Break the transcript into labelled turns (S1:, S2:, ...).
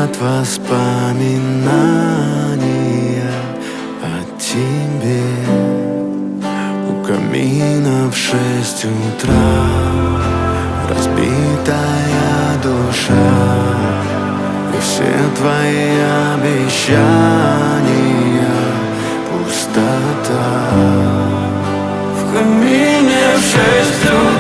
S1: от воспоминания о тебе. У камина в 6 утра разбитая душа, и все твои обещания пустота. В камине в 6 утра